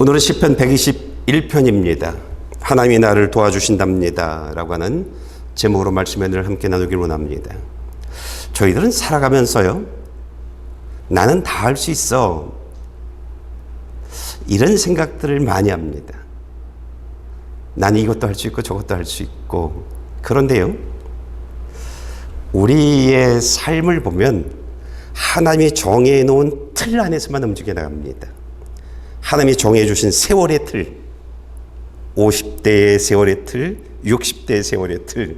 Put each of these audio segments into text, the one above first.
오늘은 시편 121편입니다. 하나님이 나를 도와주신답니다 라고 하는 제목으로 말씀을 함께 나누길 원합니다. 저희들은 살아가면서요, 나는 다 할 수 있어, 이런 생각들을 많이 합니다. 나는 이것도 할 수 있고 저것도 할 수 있고. 그런데요, 우리의 삶을 보면 하나님이 정해 놓은 틀 안에서만 움직여 나갑니다. 하나님이 정해 주신 세월의 틀, 50대의 세월의 틀, 60대의 세월의 틀,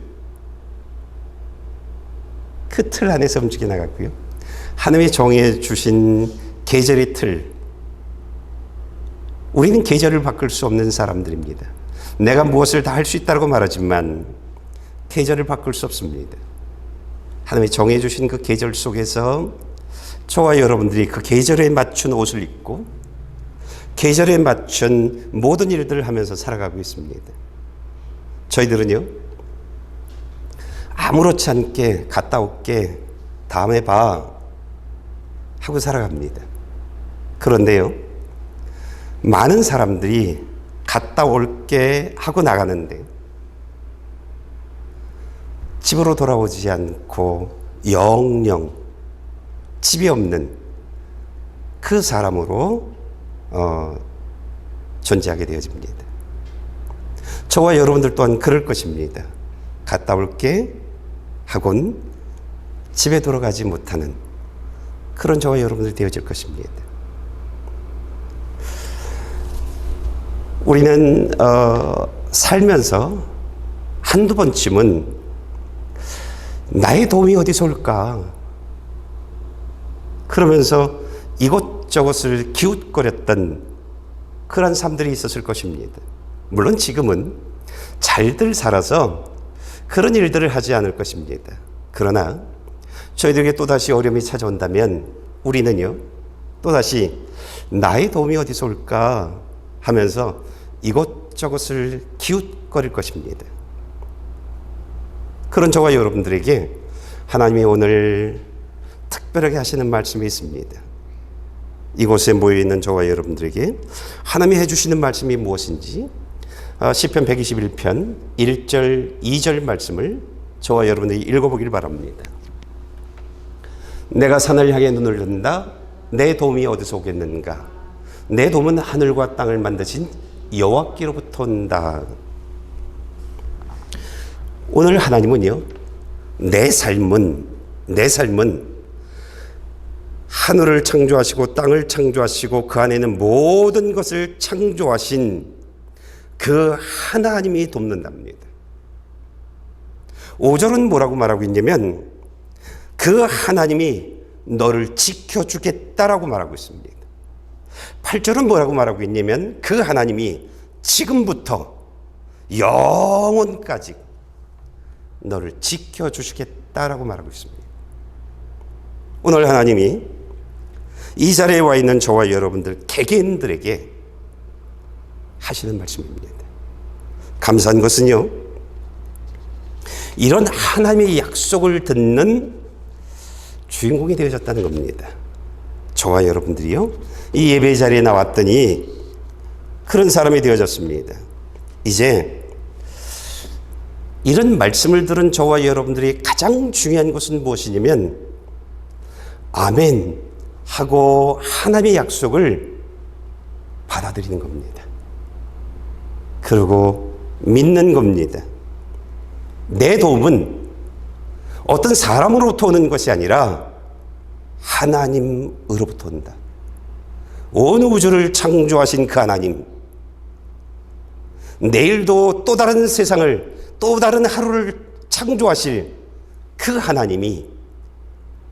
그 틀 안에서 움직여 나갔고요. 하나님이 정해 주신 계절의 틀, 우리는 계절을 바꿀 수 없는 사람들입니다. 내가 무엇을 다 할 수 있다고 말하지만 계절을 바꿀 수 없습니다. 하나님이 정해 주신 그 계절 속에서 저와 여러분들이 그 계절에 맞춘 옷을 입고 계절에 맞춘 모든 일들을 하면서 살아가고 있습니다. 저희들은요, 아무렇지 않게 갔다 올게, 다음에 봐 하고 살아갑니다. 그런데요, 많은 사람들이 갔다 올게 하고 나가는데 집으로 돌아오지 않고 영영 집이 없는 그 사람으로 존재하게 되어집니다. 저와 여러분들 또한 그럴 것입니다. 갔다 올게 하곤 집에 돌아가지 못하는 그런 저와 여러분들이 되어질 것입니다. 우리는 살면서 한두 번쯤은 나의 도움이 어디서 올까 그러면서 이것저것을 기웃거렸던 그런 삶들이 있었을 것입니다. 물론 지금은 잘들 살아서 그런 일들을 하지 않을 것입니다. 그러나 저희들에게 또다시 어려움이 찾아온다면 우리는요, 또다시 나의 도움이 어디서 올까 하면서 이것저것을 기웃거릴 것입니다. 그런 저와 여러분들에게 하나님이 오늘 특별하게 하시는 말씀이 있습니다. 이곳에 모여있는 저와 여러분들에게 하나님이 해주시는 말씀이 무엇인지 시편 121편 1절 2절 말씀을 저와 여러분들이 읽어보길 바랍니다. 내가 산을 향해 눈을 든다. 내 도움이 어디서 오겠는가? 내 도움은 하늘과 땅을 만드신 여호와께로부터 온다. 오늘 하나님은요, 내 삶은 하늘을 창조하시고 땅을 창조하시고 그 안에는 모든 것을 창조하신 그 하나님이 돕는답니다. 5절은 뭐라고 말하고 있냐면 그 하나님이 너를 지켜주겠다라고 말하고 있습니다. 8절은 뭐라고 말하고 있냐면 그 하나님이 지금부터 영원까지 너를 지켜주시겠다라고 말하고 있습니다. 오늘 하나님이 이 자리에 와 있는 저와 여러분들 개개인들에게 하시는 말씀입니다. 감사한 것은요, 이런 하나님의 약속을 듣는 주인공이 되어졌다는 겁니다. 저와 여러분들이요, 이 예배 자리에 나왔더니 그런 사람이 되어졌습니다. 이제 이런 말씀을 들은 저와 여러분들이 가장 중요한 것은 무엇이냐면 아멘 하고 하나님의 약속을 받아들이는 겁니다. 그리고 믿는 겁니다. 내 도움은 어떤 사람으로부터 오는 것이 아니라 하나님으로부터 온다. 온 우주를 창조하신 그 하나님, 내일도 또 다른 세상을, 또 다른 하루를 창조하실 그 하나님이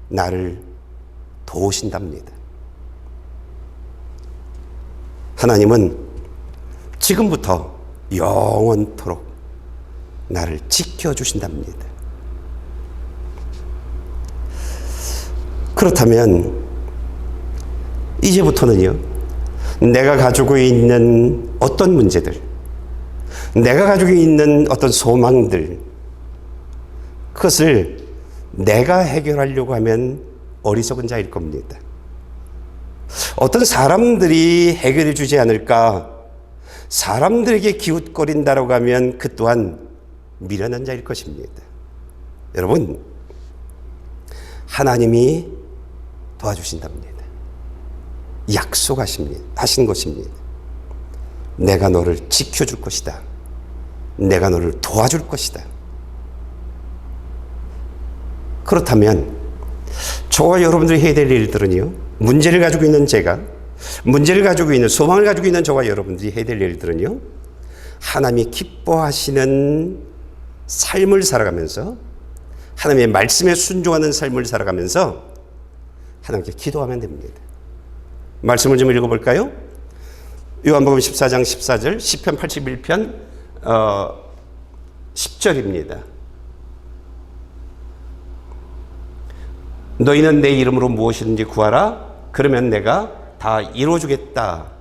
나를 도우신답니다. 하나님은 지금부터 영원토록 나를 지켜주신답니다. 그렇다면 이제부터는요, 내가 가지고 있는 어떤 문제들, 내가 가지고 있는 어떤 소망들, 그것을 내가 해결하려고 하면 어리석은 자일 겁니다. 어떤 사람들이 해결해 주지 않을까? 사람들에게 기웃거린다라고 하면 그 또한 미련한 자일 것입니다. 여러분, 하나님이 도와주신답니다. 약속하신 것입니다. 내가 너를 지켜줄 것이다. 내가 너를 도와줄 것이다. 그렇다면 저와 여러분들이 해야 될 일들은요, 문제를 가지고 있는 제가, 문제를 가지고 있는, 소망을 가지고 있는 저와 여러분들이 해야 될 일들은요, 하나님이 기뻐하시는 삶을 살아가면서, 하나님의 말씀에 순종하는 삶을 살아가면서 하나님께 기도하면 됩니다. 말씀을 좀 읽어볼까요? 요한복음 14장 14절, 시편 81편 10절입니다. 너희는 내 이름으로 무엇이든지 구하라. 그러면 내가 다 이루어주겠다.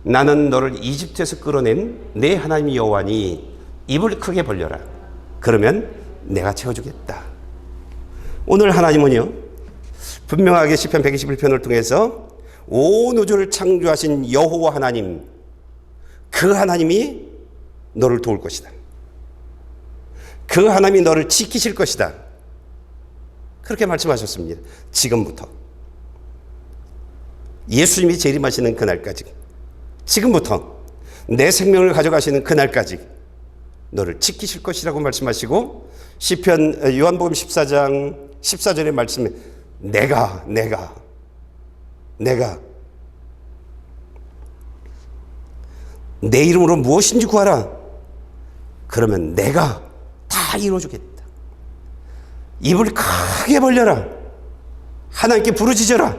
나는 너를 이집트에서 끌어낸 내 하나님 여호와니 입을 크게 벌려라. 그러면 내가 채워주겠다. 오늘 하나님은요, 분명하게 시편 121편을 통해서 온 우주를 창조하신 여호와 하나님, 그 하나님이 너를 도울 것이다. 그 하나님이 너를 지키실 것이다. 그렇게 말씀하셨습니다. 지금부터, 예수님이 재림하시는 그날까지, 지금부터 내 생명을 가져가시는 그날까지 너를 지키실 것이라고 말씀하시고, 시편 요한복음 14장 14절의 말씀에 내가 내 이름으로 무엇인지 구하라. 그러면 내가 다 이루어주겠다. 입을 크게 벌려라. 하나님께 부르짖어라.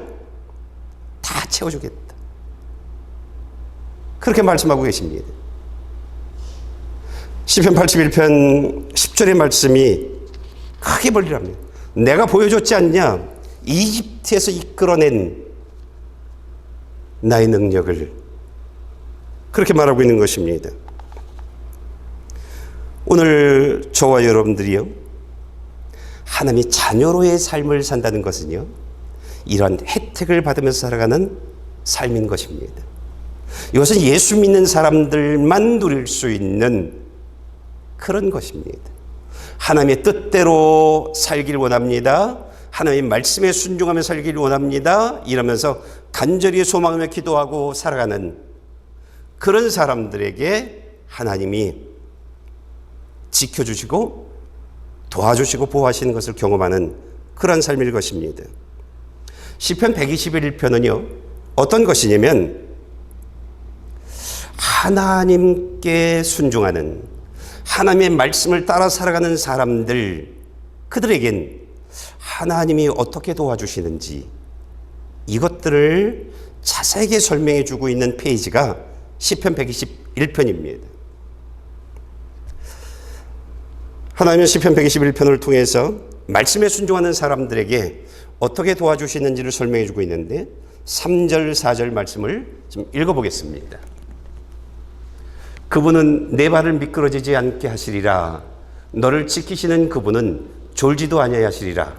다 채워주겠다. 그렇게 말씀하고 계십니다. 시편 81편 10절의 말씀이 크게 벌리랍니다. 내가 보여줬지 않냐? 이집트에서 이끌어낸 나의 능력을, 그렇게 말하고 있는 것입니다. 오늘 저와 여러분들이요, 하나님의 자녀로의 삶을 산다는 것은요, 이런 혜택을 받으면서 살아가는 삶인 것입니다. 이것은 예수 믿는 사람들만 누릴 수 있는 그런 것입니다. 하나님의 뜻대로 살기를 원합니다. 하나님의 말씀에 순종하며 살기를 원합니다. 이러면서 간절히 소망하며 기도하고 살아가는 그런 사람들에게 하나님이 지켜주시고 도와주시고 보호하시는 것을 경험하는 그런 삶일 것입니다. 시편 121편은요, 어떤 것이냐면 하나님께 순종하는, 하나님의 말씀을 따라 살아가는 사람들, 그들에겐 하나님이 어떻게 도와주시는지 이것들을 자세하게 설명해 주고 있는 페이지가 시편 121편입니다. 하나님은 시편 121편을 통해서 말씀에 순종하는 사람들에게 어떻게 도와주시는지를 설명해 주고 있는데, 3절 4절 말씀을 좀 읽어보겠습니다. 그분은 내 발을 미끄러지지 않게 하시리라. 너를 지키시는 그분은 졸지도 아니하시리라.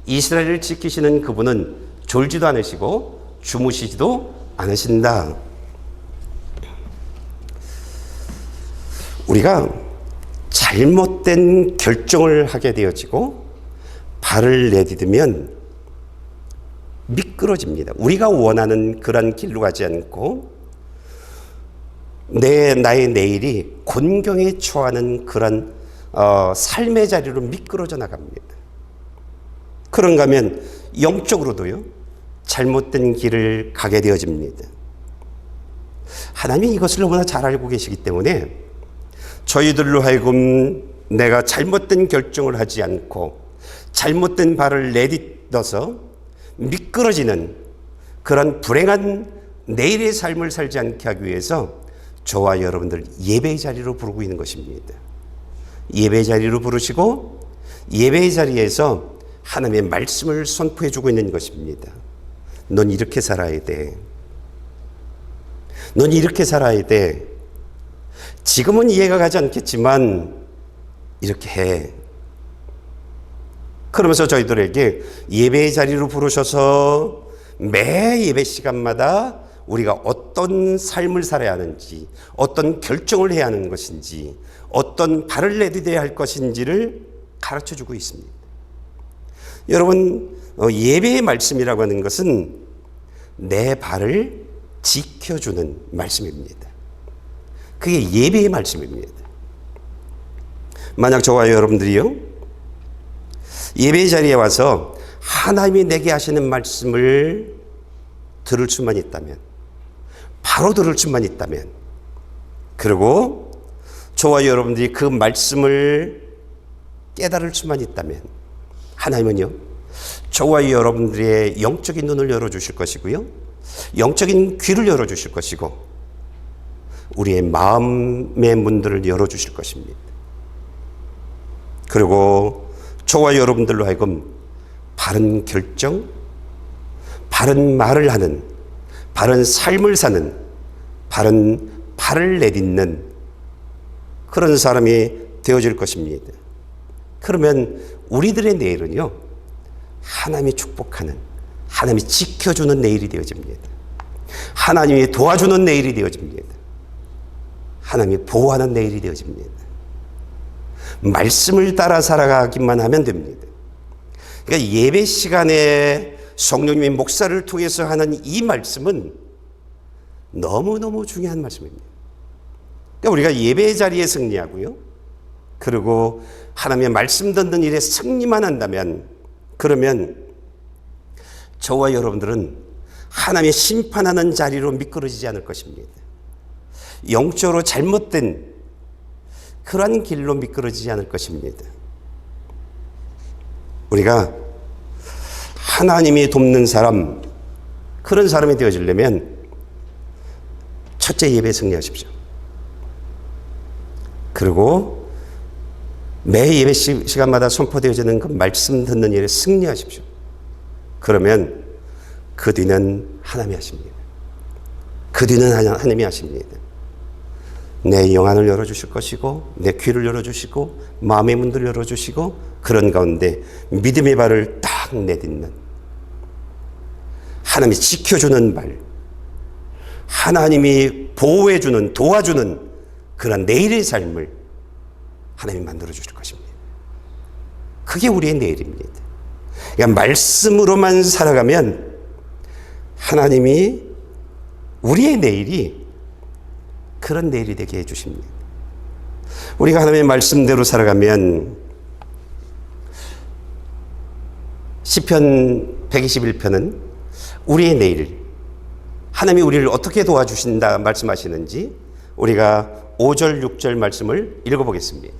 이스라엘을 지키시는 그분은 졸지도 않으시고 주무시지도 않으신다. 우리가 잘못된 결정을 하게 되어지고 발을 내디디면 미끄러집니다. 우리가 원하는 그런 길로 가지 않고 나의 내일이 곤경에 처하는 그런 삶의 자리로 미끄러져 나갑니다. 그런가 하면 영적으로도요, 잘못된 길을 가게 되어집니다. 하나님이 이것을 너무나 잘 알고 계시기 때문에 저희들로 하여금 내가 잘못된 결정을 하지 않고 잘못된 발을 내딛어서 미끄러지는 그런 불행한 내일의 삶을 살지 않게 하기 위해서 저와 여러분들 예배의 자리로 부르고 있는 것입니다. 예배의 자리로 부르시고 예배의 자리에서 하나님의 말씀을 선포해 주고 있는 것입니다. 넌 이렇게 살아야 돼. 넌 이렇게 살아야 돼. 지금은 이해가 가지 않겠지만 이렇게 해. 그러면서 저희들에게 예배의 자리로 부르셔서 매 예배 시간마다 우리가 어떤 삶을 살아야 하는지, 어떤 결정을 해야 하는 것인지, 어떤 발을 내딛어야 할 것인지를 가르쳐주고 있습니다. 여러분, 예배의 말씀이라고 하는 것은 내 발을 지켜주는 말씀입니다. 그게 예배의 말씀입니다. 만약 저와 여러분들이요, 예배 자리에 와서 하나님이 내게 하시는 말씀을 들을 수만 있다면, 바로 들을 수만 있다면, 그리고 저와 여러분들이 그 말씀을 깨달을 수만 있다면, 하나님은요, 저와 여러분들의 영적인 눈을 열어주실 것이고요, 영적인 귀를 열어주실 것이고, 우리의 마음의 문들을 열어주실 것입니다. 그리고 저와 여러분들로 하여금 바른 결정, 바른 말을 하는, 바른 삶을 사는, 바른 발을 내딛는 그런 사람이 되어질 것입니다. 그러면 우리들의 내일은요, 하나님이 축복하는, 하나님이 지켜주는 내일이 되어집니다. 하나님이 도와주는 내일이 되어집니다. 하나님이 보호하는 내일이 되어집니다. 말씀을 따라 살아가기만 하면 됩니다. 그러니까 예배 시간에 성령님이 목사를 통해서 하는 이 말씀은 너무너무 중요한 말씀입니다. 그러니까 우리가 예배 자리에 승리하고요, 그리고 하나님의 말씀 듣는 일에 승리만 한다면, 그러면 저와 여러분들은 하나님의 심판하는 자리로 미끄러지지 않을 것입니다. 영적으로 잘못된 그러한 길로 미끄러지지 않을 것입니다. 우리가 하나님이 돕는 사람, 그런 사람이 되어지려면 첫째 예배에 승리하십시오. 그리고 매 예배 시간마다 선포되어지는 그 말씀 듣는 일에 승리하십시오. 그러면 그 뒤는 하나님이 하십니다. 그 뒤는 하나님이 하십니다. 내 영안을 열어주실 것이고, 내 귀를 열어주시고, 마음의 문들을 열어주시고, 그런 가운데 믿음의 발을 딱 내딛는, 하나님이 지켜주는 발, 하나님이 보호해주는, 도와주는 그런 내일의 삶을 하나님이 만들어주실 것입니다. 그게 우리의 내일입니다. 그러니까 말씀으로만 살아가면 하나님이 우리의 내일이 그런 내일이 되게 해주십니다. 우리가 하나님의 말씀대로 살아가면 시편 121편은 우리의 내일, 하나님이 우리를 어떻게 도와주신다 말씀하시는지 우리가 5절 6절 말씀을 읽어보겠습니다.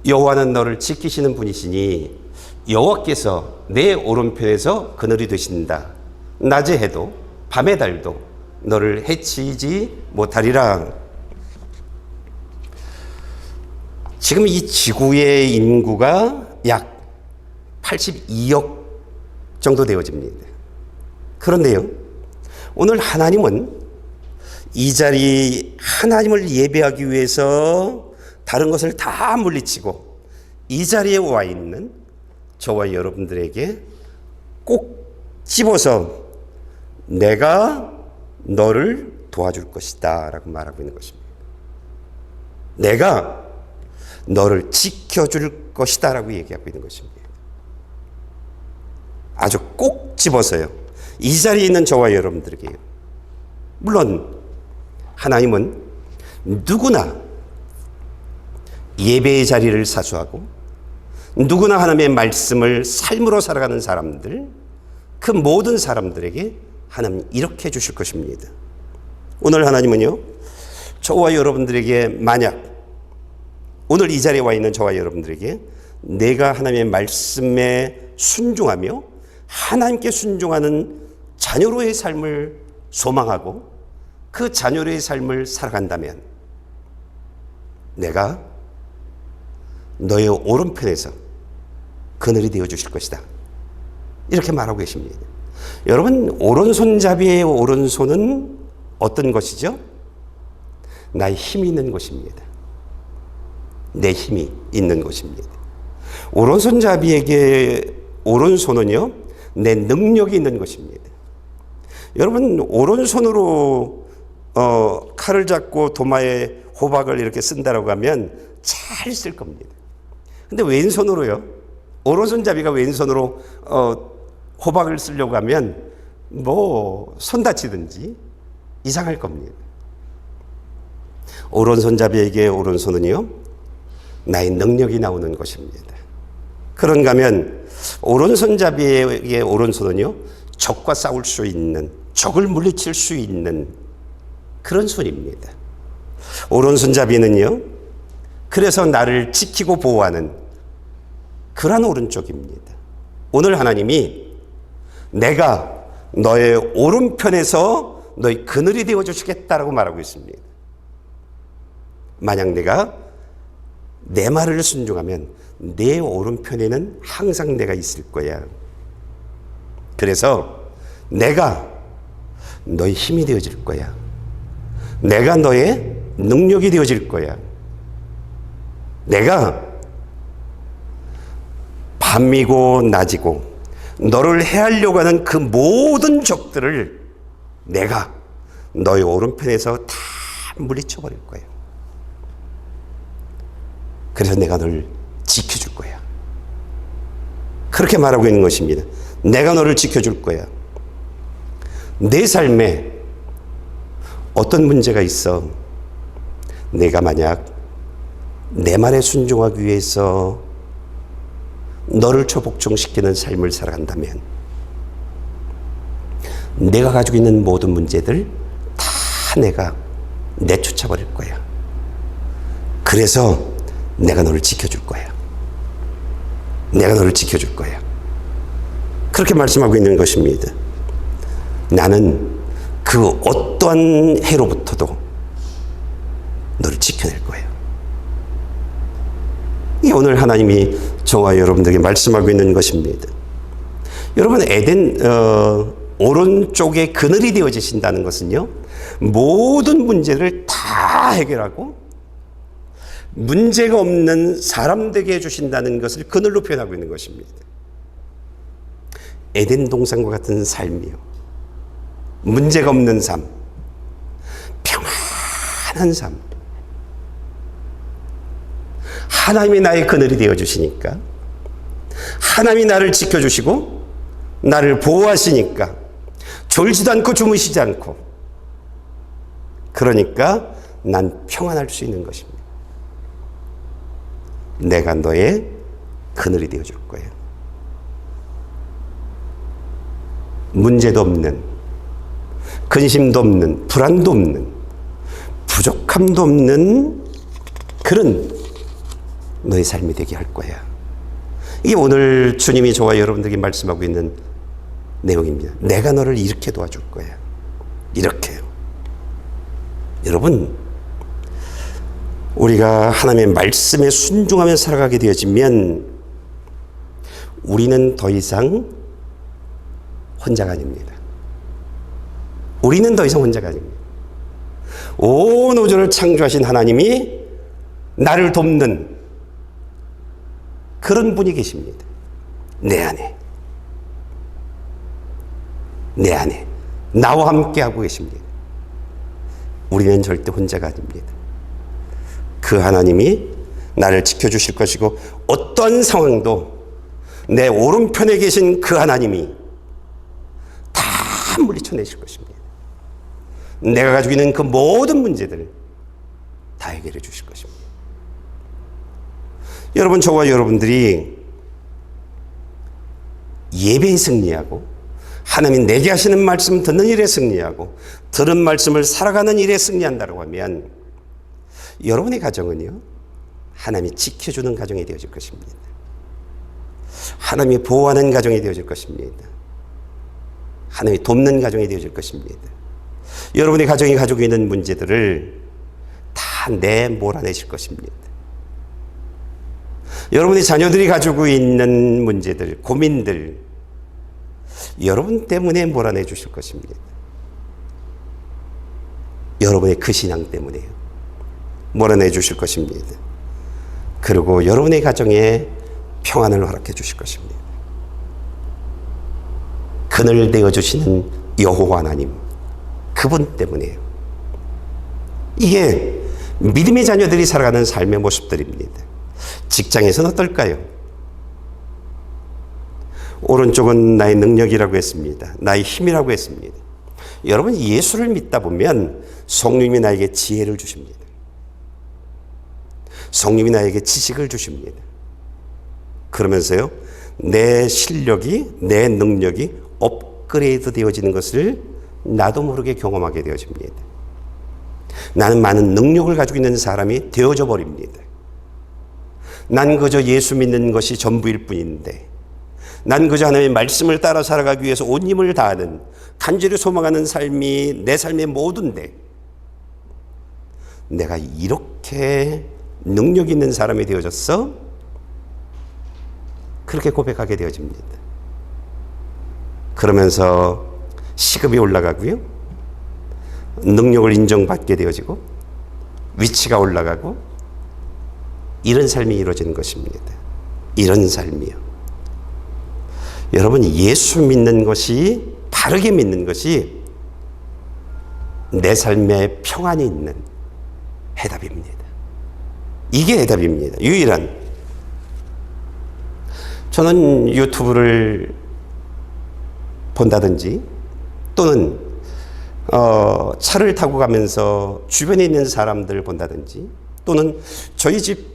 여호와는 너를 지키시는 분이시니 여호와께서 내 오른편에서 그늘이 되신다. 낮의 해도 밤의 달도 너를 해치지 못하리라. 지금 이 지구의 인구가 약 82억 정도 되어집니다. 그런데요, 오늘 하나님은 이 자리 하나님을 예배하기 위해서 다른 것을 다 물리치고 이 자리에 와 있는 저와 여러분들에게 꼭 집어서 내가 너를 도와줄 것이다 라고 말하고 있는 것입니다. 내가 너를 지켜줄 것이다 라고 얘기하고 있는 것입니다. 아주 꼭 집어서요, 이 자리에 있는 저와 여러분들에게요. 물론 하나님은 누구나 예배의 자리를 사수하고 누구나 하나님의 말씀을 삶으로 살아가는 사람들, 그 모든 사람들에게 하나님 이렇게 해주실 것입니다. 오늘 하나님은요, 저와 여러분들에게 만약 오늘 이 자리에 와 있는 저와 여러분들에게 내가 하나님의 말씀에 순종하며 하나님께 순종하는 자녀로의 삶을 소망하고 그 자녀로의 삶을 살아간다면 내가 너의 오른편에서 그늘이 되어 주실 것이다, 이렇게 말하고 계십니다. 여러분, 오른손잡이의 오른손은 어떤 것이죠? 나의 힘이 있는 것입니다. 내 힘이 있는 것입니다. 오른손잡이에게 오른손은요, 내 능력이 있는 것입니다. 여러분, 오른손으로 칼을 잡고 도마에 호박을 이렇게 쓴다라고 하면 잘 쓸 겁니다. 근데 왼손으로요? 오른손잡이가 왼손으로 호박을 쓰려고 하면 뭐 손 다치든지 이상할 겁니다. 오른손잡이에게 오른손은요, 나의 능력이 나오는 것입니다. 그런가 하면 오른손잡이에게 오른손은요, 적과 싸울 수 있는, 적을 물리칠 수 있는 그런 손입니다. 오른손잡이는요, 그래서 나를 지키고 보호하는 그러한 오른쪽입니다. 오늘 하나님이 내가 너의 오른편에서 너의 그늘이 되어주시겠다라고 말하고 있습니다. 만약 내가 내 말을 순종하면 내 오른편에는 항상 내가 있을 거야. 그래서 내가 너의 힘이 되어질 거야. 내가 너의 능력이 되어질 거야. 내가 밤이고 낮이고 너를 해하려고 하는 그 모든 적들을 내가 너의 오른편에서 다 물리쳐 버릴 거야. 그래서 내가 너를 지켜줄 거야. 그렇게 말하고 있는 것입니다. 내가 너를 지켜줄 거야. 내 삶에 어떤 문제가 있어? 내가 만약 내 말에 순종하기 위해서 너를 초복종시키는 삶을 살아간다면 내가 가지고 있는 모든 문제들 다 내가 내쫓아버릴 거야. 그래서 내가 너를 지켜줄 거야. 내가 너를 지켜줄 거야. 그렇게 말씀하고 있는 것입니다. 나는 그 어떠한 해로부터도 너를 지켜낼 거예요. 이 오늘 하나님이 저와 여러분들에게 말씀하고 있는 것입니다. 여러분, 에덴 오른쪽에 그늘이 되어지신다는 것은요, 모든 문제를 다 해결하고 문제가 없는 사람 되게 해주신다는 것을 그늘로 표현하고 있는 것입니다. 에덴 동산과 같은 삶이요, 문제가 없는 삶, 평안한 삶, 하나님이 나의 그늘이 되어주시니까, 하나님이 나를 지켜주시고 나를 보호하시니까 졸지도 않고 주무시지 않고, 그러니까 난 평안할 수 있는 것입니다. 내가 너의 그늘이 되어줄 거예요. 문제도 없는, 근심도 없는, 불안도 없는, 부족함도 없는 그런 너의 삶이 되게 할 거야. 이게 오늘 주님이 저와 여러분들에게 말씀하고 있는 내용입니다. 내가 너를 이렇게 도와줄 거야. 이렇게요. 여러분, 우리가 하나님의 말씀에 순종하며 살아가게 되어지면 우리는 더 이상 혼자가 아닙니다. 우리는 더 이상 혼자가 아닙니다. 온 우주를 창조하신 하나님이 나를 돕는 그런 분이 계십니다. 내 안에. 내 안에. 나와 함께 하고 계십니다. 우리는 절대 혼자가 아닙니다. 그 하나님이 나를 지켜주실 것이고, 어떤 상황도 내 오른편에 계신 그 하나님이 다 물리쳐내실 것입니다. 내가 가지고 있는 그 모든 문제들을 다 해결해 주실 것입니다. 여러분, 저와 여러분들이 예배에 승리하고 하나님 내게 하시는 말씀 듣는 일에 승리하고 들은 말씀을 살아가는 일에 승리한다고 하면 여러분의 가정은요, 하나님이 지켜주는 가정이 되어질 것입니다. 하나님이 보호하는 가정이 되어질 것입니다. 하나님이 돕는 가정이 되어질 것입니다. 여러분의 가정이 가지고 있는 문제들을 다 몰아내실 것입니다. 여러분의 자녀들이 가지고 있는 문제들, 고민들, 여러분 때문에 몰아내 주실 것입니다. 여러분의 그 신앙 때문에요. 몰아내 주실 것입니다. 그리고 여러분의 가정에 평안을 허락해 주실 것입니다. 그늘 되어주시는 여호와 하나님, 그분 때문이에요. 이게 믿음의 자녀들이 살아가는 삶의 모습들입니다. 직장에서는 어떨까요? 오른쪽은 나의 능력이라고 했습니다. 나의 힘이라고 했습니다. 여러분, 예수를 믿다 보면 성령님이 나에게 지혜를 주십니다. 성령님이 나에게 지식을 주십니다. 그러면서요, 내 실력이, 내 능력이 업그레이드 되어지는 것을 나도 모르게 경험하게 되어집니다. 나는 많은 능력을 가지고 있는 사람이 되어져 버립니다. 난 그저 예수 믿는 것이 전부일 뿐인데, 난 그저 하나님의 말씀을 따라 살아가기 위해서 온 힘을 다하는, 간절히 소망하는 삶이 내 삶의 모든데, 내가 이렇게 능력 있는 사람이 되어졌어? 그렇게 고백하게 되어집니다. 그러면서 시급이 올라가고요, 능력을 인정받게 되어지고, 위치가 올라가고, 이런 삶이 이루어지는 것입니다. 이런 삶이요. 여러분, 예수 믿는 것이, 바르게 믿는 것이 내 삶에 평안이 있는 해답입니다. 이게 해답입니다. 유일한. 저는 유튜브를 본다든지 또는 차를 타고 가면서 주변에 있는 사람들 본다든지 또는 저희 집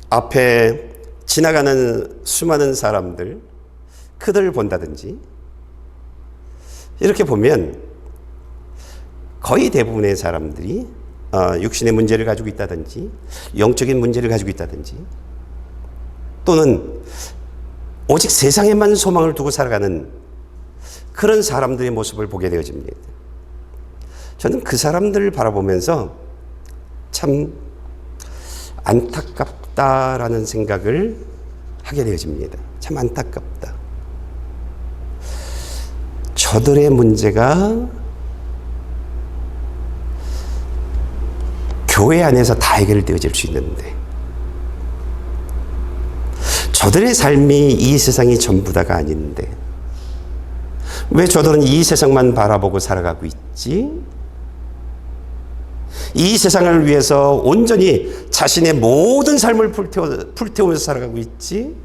앞에 지나가는 수많은 사람들, 그들을 본다든지, 이렇게 보면 거의 대부분의 사람들이 육신의 문제를 가지고 있다든지 영적인 문제를 가지고 있다든지 또는 오직 세상에만 소망을 두고 살아가는 그런 사람들의 모습을 보게 되어집니다. 저는 그 사람들을 바라보면서 참 안타깝다라는 생각을 하게 되어집니다. 참 안타깝다. 저들의 문제가 교회 안에서 다 해결되어질 수 있는데, 저들의 삶이 이 세상이 전부다가 아닌데 왜 저들은 이 세상만 바라보고 살아가고 있지? 이 세상을 위해서 온전히 자신의 모든 삶을 불태우면서 살아가고 있지?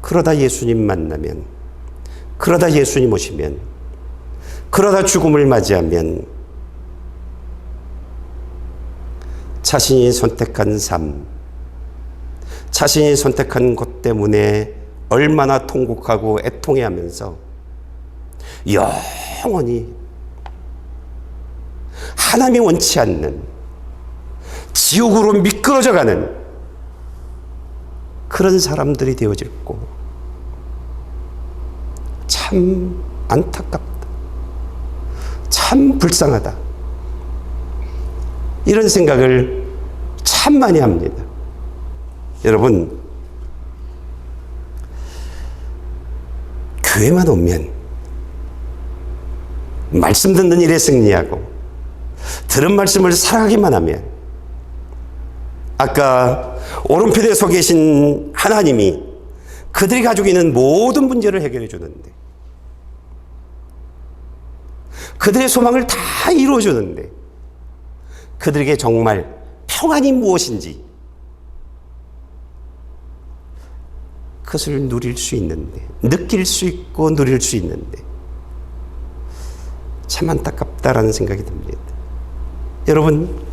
그러다 예수님 만나면, 그러다 예수님 오시면, 그러다 죽음을 맞이하면 자신이 선택한 삶, 자신이 선택한 것 때문에 얼마나 통곡하고 애통해하면서 영원히 하나님이 원치 않는 지옥으로 미끄러져가는 그런 사람들이 되어질 거고, 참 안타깝다, 참 불쌍하다, 이런 생각을 참 많이 합니다. 여러분, 교회만 오면 말씀 듣는 일에 승리하고 들은 말씀을 살아가기만 하면, 아까 오른편에 서 계신 하나님이 그들이 가지고 있는 모든 문제를 해결해 주는데, 그들의 소망을 다 이루어 주는데, 그들에게 정말 평안이 무엇인지 그것을 누릴 수 있는데, 느낄 수 있고 누릴 수 있는데 참 안타깝다라는 생각이 듭니다. 여러분,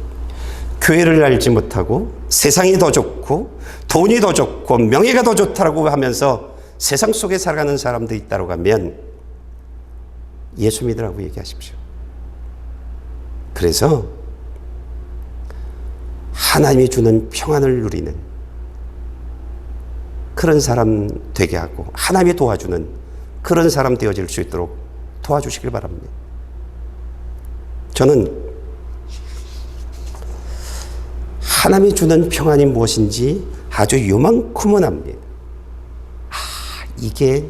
교회를 알지 못하고 세상이 더 좋고 돈이 더 좋고 명예가 더 좋다고 하면서 세상 속에 살아가는 사람도 있다고 하면 예수 믿으라고 얘기하십시오. 그래서 하나님이 주는 평안을 누리는 그런 사람 되게 하고, 하나님이 도와주는 그런 사람 되어질 수 있도록 도와주시길 바랍니다. 저는 하나님이 주는 평안이 무엇인지 아주 요만큼은 압니다. 이게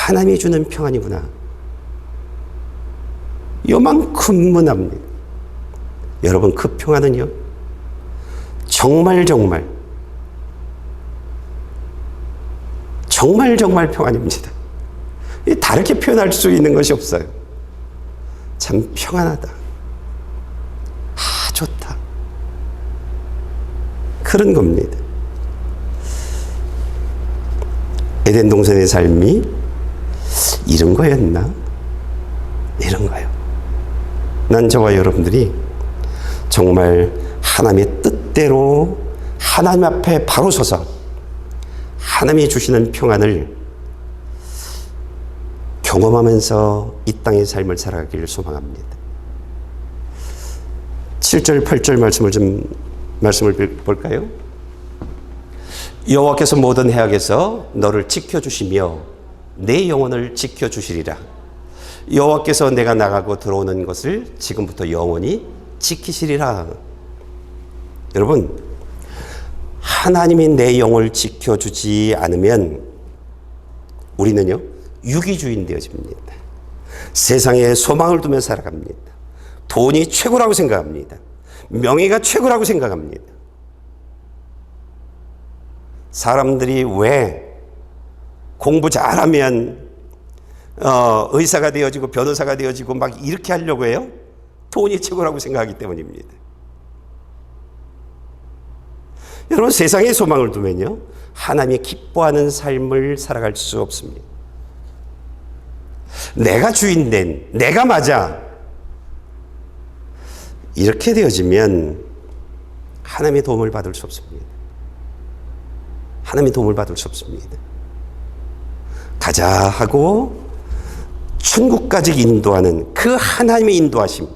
하나님이 주는 평안이구나, 요만큼은 압니다. 여러분, 그 평안은요, 정말 정말 평안입니다. 다르게 표현할 수 있는 것이 없어요. 참 평안하다. 아, 좋다. 그런 겁니다. 에덴 동산의 삶이 이런 거였나? 이런 거요. 난 저와 여러분들이 정말 하나님의 뜻대로 하나님 앞에 바로 서서 하나님이 주시는 평안을 경험하면서 이 땅의 삶을 살아가기를 소망합니다. 7절, 8절 말씀을 볼까요? 여호와께서 모든 해악에서 너를 지켜주시며 내 영혼을 지켜주시리라. 여호와께서 내가 나가고 들어오는 것을 지금부터 영원히 지키시리라. 여러분, 하나님이 내 영혼을 지켜주지 않으면 우리는요, 유기주인 되어집니다. 세상에 소망을 두며 살아갑니다. 돈이 최고라고 생각합니다. 명예가 최고라고 생각합니다. 사람들이 왜 공부 잘하면 의사가 되어지고 변호사가 되어지고 막 이렇게 하려고 해요? 돈이 최고라고 생각하기 때문입니다. 여러분, 세상에 소망을 두면요, 하나님이 기뻐하는 삶을 살아갈 수 없습니다. 내가 주인된, 내가 맞아, 이렇게 되어지면 하나님의 도움을 받을 수 없습니다. 하나님의 도움을 받을 수 없습니다. 가자 하고 천국까지 인도하는 그 하나님의 인도하심,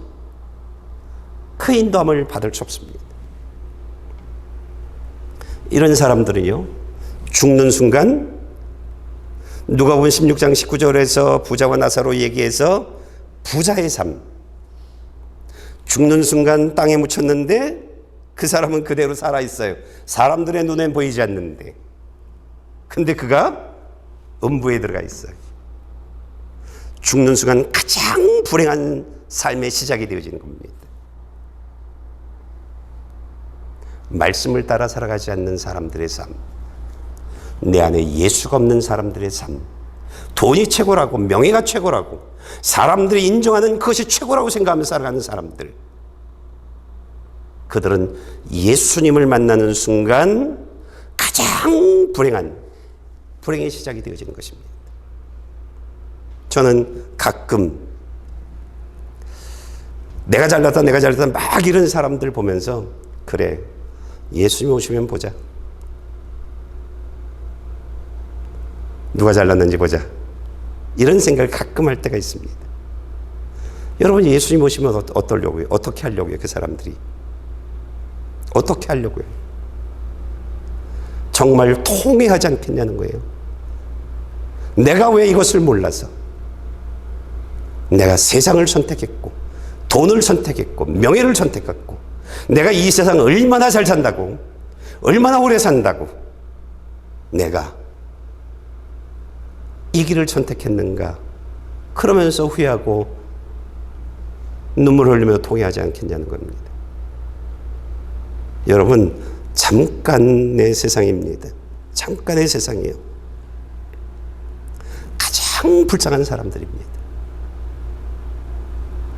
그 인도함을 받을 수 없습니다. 이런 사람들은요, 죽는 순간 누가복음 16장 19절에서 부자와 나사로 얘기해서 부자의 삶, 죽는 순간 땅에 묻혔는데 그 사람은 그대로 살아있어요. 사람들의 눈엔 보이지 않는데, 근데 그가 음부에 들어가 있어요. 죽는 순간 가장 불행한 삶의 시작이 되어지는 겁니다. 말씀을 따라 살아가지 않는 사람들의 삶, 내 안에 예수가 없는 사람들의 삶, 돈이 최고라고, 명예가 최고라고, 사람들이 인정하는 그것이 최고라고 생각하며 살아가는 사람들, 그들은 예수님을 만나는 순간 가장 불행의 시작이 되어지는 것입니다. 저는 가끔 내가 잘났다 막 이런 사람들 보면서, 그래, 예수님 오시면 보자, 누가 잘났는지 보자, 이런 생각을 가끔 할 때가 있습니다. 여러분, 예수님 오시면 어떠려고요? 어떻게 하려고요? 그 사람들이 어떻게 하려고요? 정말 통회하지 않겠냐는 거예요. 내가 왜 이것을 몰라서 내가 세상을 선택했고, 돈을 선택했고, 명예를 선택했고, 내가 이 세상 얼마나 잘 산다고, 얼마나 오래 산다고 내가 이 길을 선택했는가, 그러면서 후회하고 눈물 흘리며 통회하지 않겠냐는 겁니다. 여러분, 잠깐의 세상입니다. 잠깐의 세상이에요. 가장 불쌍한 사람들입니다.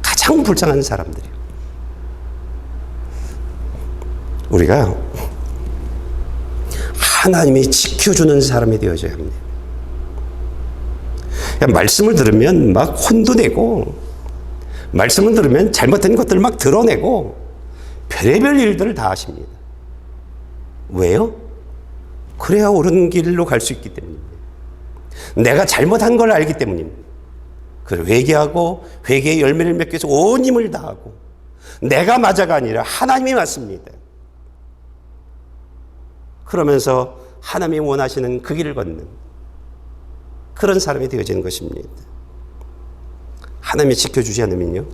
가장 불쌍한 사람들이에요. 우리가 하나님이 지켜주는 사람이 되어져야 합니다. 말씀을 들으면 막 혼도 내고, 말씀을 들으면 잘못된 것들을 막 드러내고, 별의별 일들을 다 하십니다. 왜요? 그래야 옳은 길로 갈 수 있기 때문입니다. 내가 잘못한 걸 알기 때문입니다. 그래서 회개하고, 회개의 열매를 맺기 위해서 온 힘을 다하고, 내가 맞아가 아니라 하나님이 맞습니다. 그러면서 하나님이 원하시는 그 길을 걷는 그런 사람이 되어지는 것입니다. 하나님이 지켜주지 않으면요,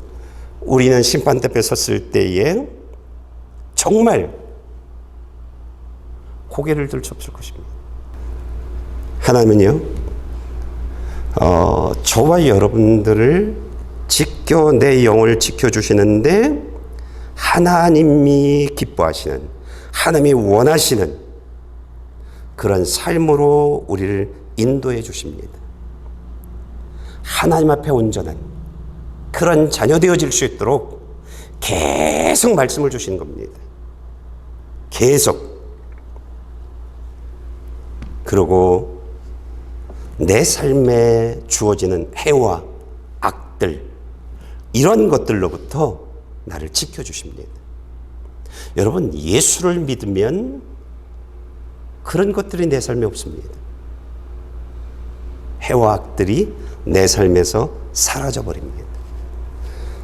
우리는 심판대 앞에 섰을 때에 정말 고개를 들 수 없을 것입니다. 하나님은요, 저와 여러분들을 내 영을 지켜주시는데, 하나님이 기뻐하시는, 하나님이 원하시는 그런 삶으로 우리를 인도해 주십니다. 하나님 앞에 온전한 그런 자녀 되어질 수 있도록 계속 말씀을 주시는 겁니다. 계속. 그리고 내 삶에 주어지는 해와 악들, 이런 것들로부터 나를 지켜주십니다. 여러분, 예수를 믿으면 그런 것들이 내 삶에 없습니다. 해와 악들이 내 삶에서 사라져버립니다.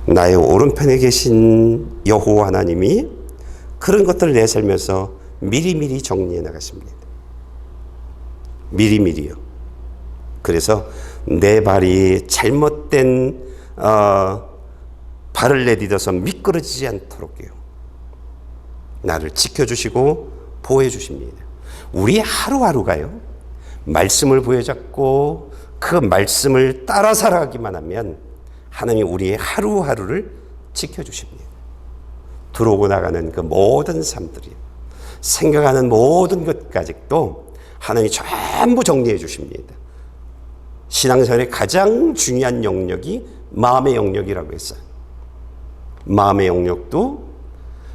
나의 오른편에 계신 여호와 하나님이 그런 것들을 내 삶에서 미리미리 정리해 나가십니다. 미리미리요. 그래서 내 발이 잘못된 발을 내딛어서 미끄러지지 않도록요, 나를 지켜주시고 보호해 주십니다. 우리 하루하루가요, 말씀을 부여잡고 그 말씀을 따라 살아가기만 하면 하나님이 우리의 하루하루를 지켜주십니다. 들어오고 나가는 그 모든 삶들이, 생각하는 모든 것까지도 하나님이 전부 정리해 주십니다. 신앙생활의 가장 중요한 영역이 마음의 영역이라고 했어요. 마음의 영역도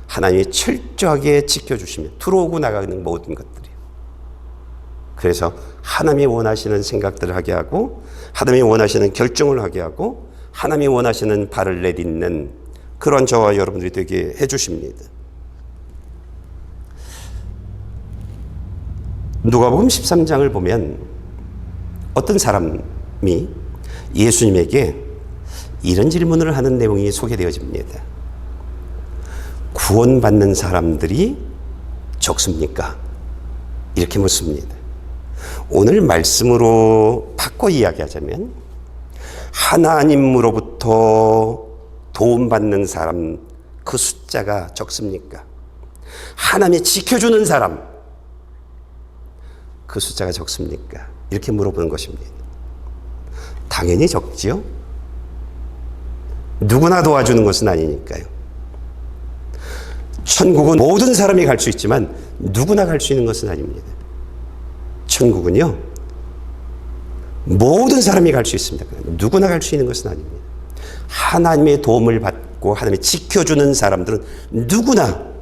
하나님이 철저하게 지켜주시며 들어오고 나가는 모든 것들이. 그래서 하나님이 원하시는 생각들을 하게 하고, 하나님이 원하시는 결정을 하게 하고, 하나님이 원하시는 발을 내딛는 그런 저와 여러분들이 되게 해주십니다. 누가복음 13장을 보면 어떤 사람이 예수님에게 이런 질문을 하는 내용이 소개되어집니다. 구원받는 사람들이 적습니까? 이렇게 묻습니다. 오늘 말씀으로 바꿔 이야기하자면, 하나님으로부터 도움받는 사람 그 숫자가 적습니까? 하나님이 지켜주는 사람 그 숫자가 적습니까? 이렇게 물어보는 것입니다. 당연히 적지요. 누구나 도와주는 것은 아니니까요. 천국은 모든 사람이 갈 수 있지만 누구나 갈 수 있는 것은 아닙니다. 천국은요, 모든 사람이 갈 수 있습니다. 누구나 갈 수 있는 것은 아닙니다. 하나님의 도움을 받고 하나님이 지켜주는 사람들은 누구나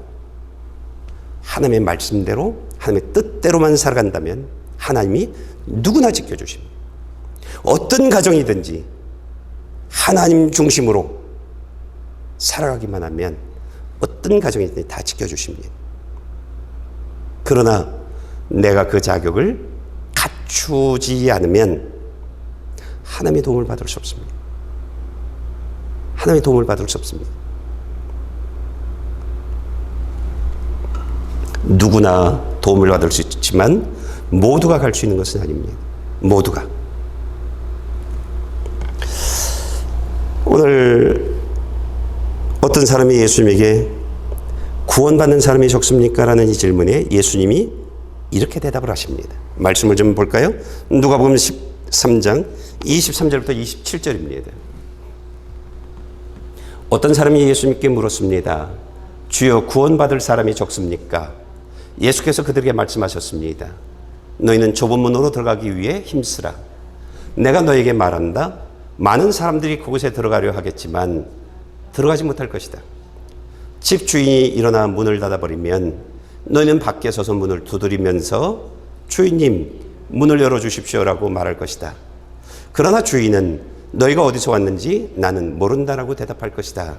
하나님의 말씀대로, 하나님의 뜻대로만 살아간다면 하나님이 누구나 지켜주십니다. 어떤 가정이든지 하나님 중심으로 살아가기만 하면 어떤 가정이든지 다 지켜주십니다. 그러나 내가 그 자격을 갖추지 않으면 하나님의 도움을 받을 수 없습니다. 하나님의 도움을 받을 수 없습니다. 누구나 도움을 받을 수 있지만 모두가 갈 수 있는 것은 아닙니다. 모두가. 오늘 어떤 사람이 예수님에게 구원받는 사람이 적습니까? 라는 이 질문에 예수님이 이렇게 대답을 하십니다. 말씀을 좀 볼까요? 누가복음 13장 23절부터 27절입니다. 어떤 사람이 예수님께 물었습니다. 주여, 구원받을 사람이 적습니까? 예수께서 그들에게 말씀하셨습니다. 너희는 좁은 문으로 들어가기 위해 힘쓰라. 내가 너에게 말한다. 많은 사람들이 그곳에 들어가려 하겠지만 들어가지 못할 것이다. 집 주인이 일어나 문을 닫아버리면 너희는 밖에 서서 문을 두드리면서 주인님, 문을 열어주십시오라고 말할 것이다. 그러나 주인은 너희가 어디서 왔는지 나는 모른다라고 대답할 것이다.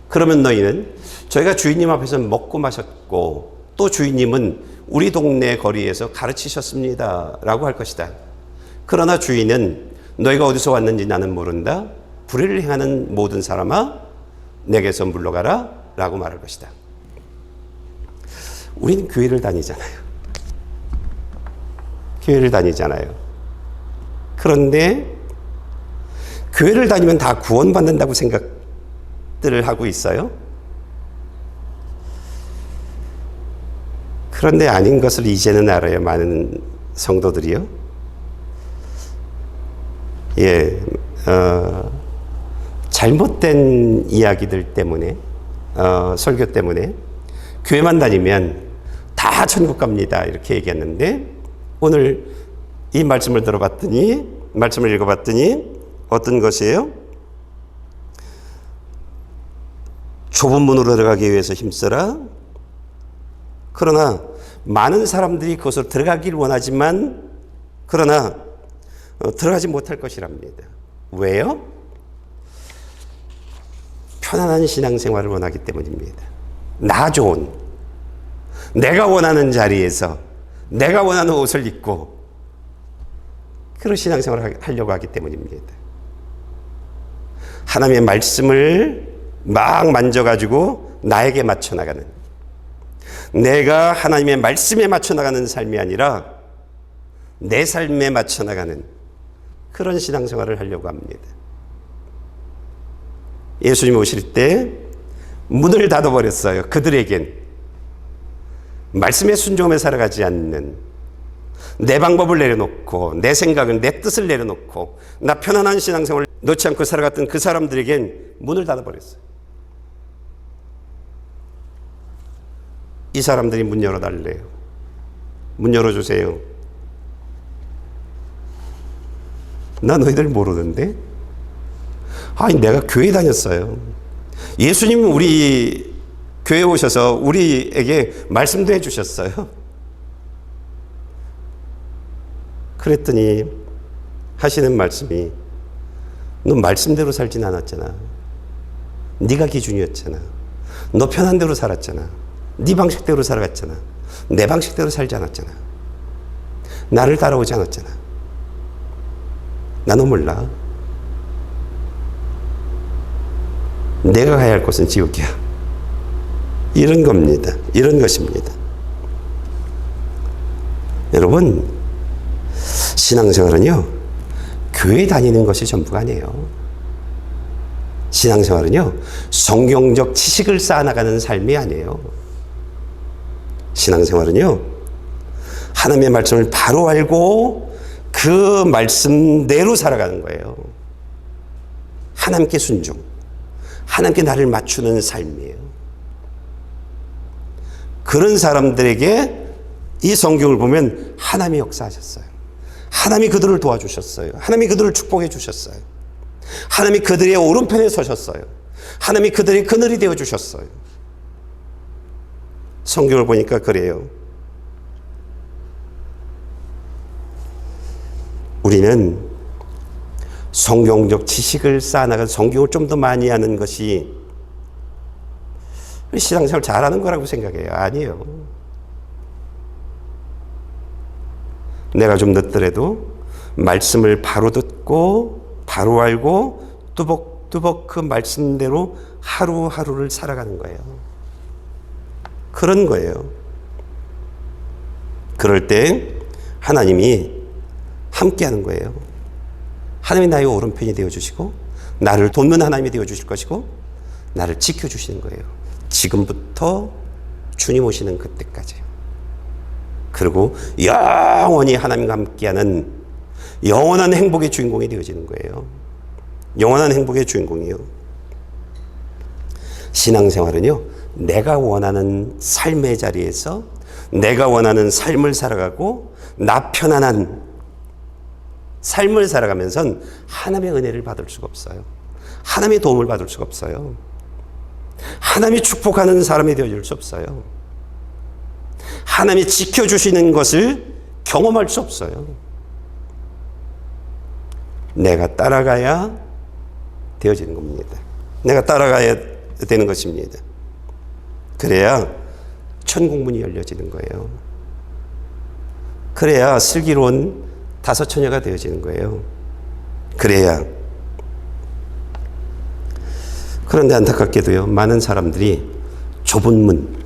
그러면 너희는 저희가 주인님 앞에서 먹고 마셨고 또 주인님은 우리 동네 거리에서 가르치셨습니다 라고 할 것이다. 그러나 주인은 너희가 어디서 왔는지 나는 모른다. 불의를 행하는 모든 사람아, 내게서 물러가라 라고 말할 것이다. 우리는 교회를 다니잖아요. 교회를 다니잖아요. 그런데 교회를 다니면 다 구원받는다고 생각들을 하고 있어요. 그런데 아닌 것을 이제는 알아요. 많은 성도들이요. 잘못된 이야기들 때문에, 설교 때문에 교회만 다니면 다 천국 갑니다 이렇게 얘기했는데, 오늘 이 말씀을 읽어봤더니 어떤 것이에요? 좁은 문으로 들어가기 위해서 힘써라. 그러나 많은 사람들이 그것으로 들어가길 원하지만 그러나 들어가지 못할 것이랍니다. 왜요? 편안한 신앙생활을 원하기 때문입니다. 나 좋은, 내가 원하는 자리에서 내가 원하는 옷을 입고 그런 신앙생활을 하려고 하기 때문입니다. 하나님의 말씀을 막 만져가지고 나에게 맞춰나가는, 내가 하나님의 말씀에 맞춰나가는 삶이 아니라 내 삶에 맞춰나가는 그런 신앙생활을 하려고 합니다. 예수님 오실 때 문을 닫아버렸어요. 그들에겐 말씀의 순종에 살아가지 않는, 내 방법을 내려놓고 내 생각을, 내 뜻을 내려놓고 나 편안한 신앙생활을 놓지 않고 살아갔던 그 사람들에겐 문을 닫아버렸어요. 이 사람들이 문 열어달래요. 문 열어주세요. 나 너희들 모르는데? 아니, 내가 교회 다녔어요. 예수님은 우리 교회 오셔서 우리에게 말씀도 해주셨어요. 그랬더니 하시는 말씀이, 너 말씀대로 살진 않았잖아. 네가 기준이었잖아. 너 편한 대로 살았잖아. 네 방식대로 살아갔잖아. 내 방식대로 살지 않았잖아. 나를 따라오지 않았잖아. 나는 몰라. 내가 가야 할 곳은 지옥이야. 이런 겁니다. 이런 것입니다. 여러분, 신앙생활은요, 교회 다니는 것이 전부가 아니에요. 신앙생활은요, 성경적 지식을 쌓아나가는 삶이 아니에요. 신앙생활은요, 하나님의 말씀을 바로 알고 그 말씀대로 살아가는 거예요. 하나님께 순종, 하나님께 나를 맞추는 삶이에요. 그런 사람들에게 이 성경을 보면 하나님이 역사하셨어요. 하나님이 그들을 도와주셨어요. 하나님이 그들을 축복해 주셨어요. 하나님이 그들의 오른편에 서셨어요. 하나님이 그들의 그늘이 되어 주셨어요. 성경을 보니까 그래요. 우리는 성경적 지식을 쌓아나가 성경을 좀 더 많이 하는 것이 신앙생활 잘하는 거라고 생각해요. 아니에요. 내가 좀 늦더라도 말씀을 바로 듣고 바로 알고 뚜벅뚜벅 그 말씀대로 하루하루를 살아가는 거예요. 그런 거예요. 그럴 때 하나님이 함께하는 거예요. 하나님이 나의 오른편이 되어주시고 나를 돕는 하나님이 되어주실 것이고 나를 지켜주시는 거예요. 지금부터 주님 오시는 그때까지. 그리고 영원히 하나님과 함께하는 영원한 행복의 주인공이 되어지는 거예요. 영원한 행복의 주인공이요. 신앙생활은요, 내가 원하는 삶의 자리에서 내가 원하는 삶을 살아가고 나 편안한 삶을 살아가면서 하나님의 은혜를 받을 수가 없어요. 하나님의 도움을 받을 수가 없어요. 하나님이 축복하는 사람이 되어줄 수 없어요. 하나님이 지켜주시는 것을 경험할 수 없어요. 내가 따라가야 되어지는 겁니다. 내가 따라가야 되는 것입니다. 그래야 천국문이 열려지는 거예요. 그래야 슬기로운 다섯 처녀가 되어지는 거예요. 그래야. 그런데 안타깝게도요, 많은 사람들이 좁은 문,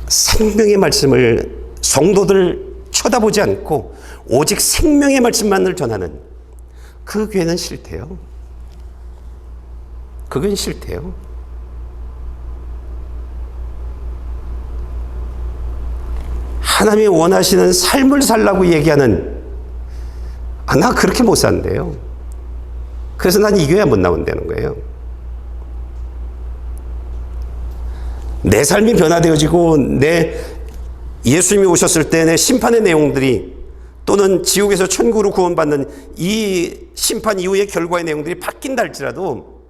생명의 말씀을 성도들 쳐다보지 않고 오직 생명의 말씀만을 전하는 그 교회는 싫대요. 그건 싫대요. 하나님이 원하시는 삶을 살라고 얘기하는, 나 그렇게 못 산대요. 그래서 난 이 교회 못 나온다는 거예요. 내 삶이 변화되어지고 내 예수님이 오셨을 때 내 심판의 내용들이 또는 지옥에서 천국으로 구원받는 이 심판 이후의 결과의 내용들이 바뀐다 할지라도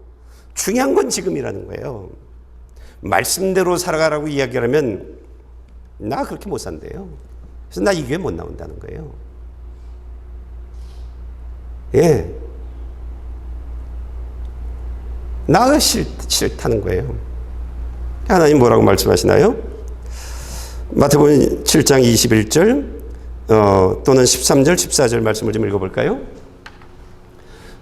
중요한 건 지금이라는 거예요. 말씀대로 살아가라고 이야기하면 나 그렇게 못 산대요. 그래서 나 이 교회 못 나온다는 거예요. 예. 나가 싫다는 거예요. 하나님 뭐라고 말씀하시나요? 마태복음 7장 21절 또는 13절 14절 말씀을 좀 읽어볼까요?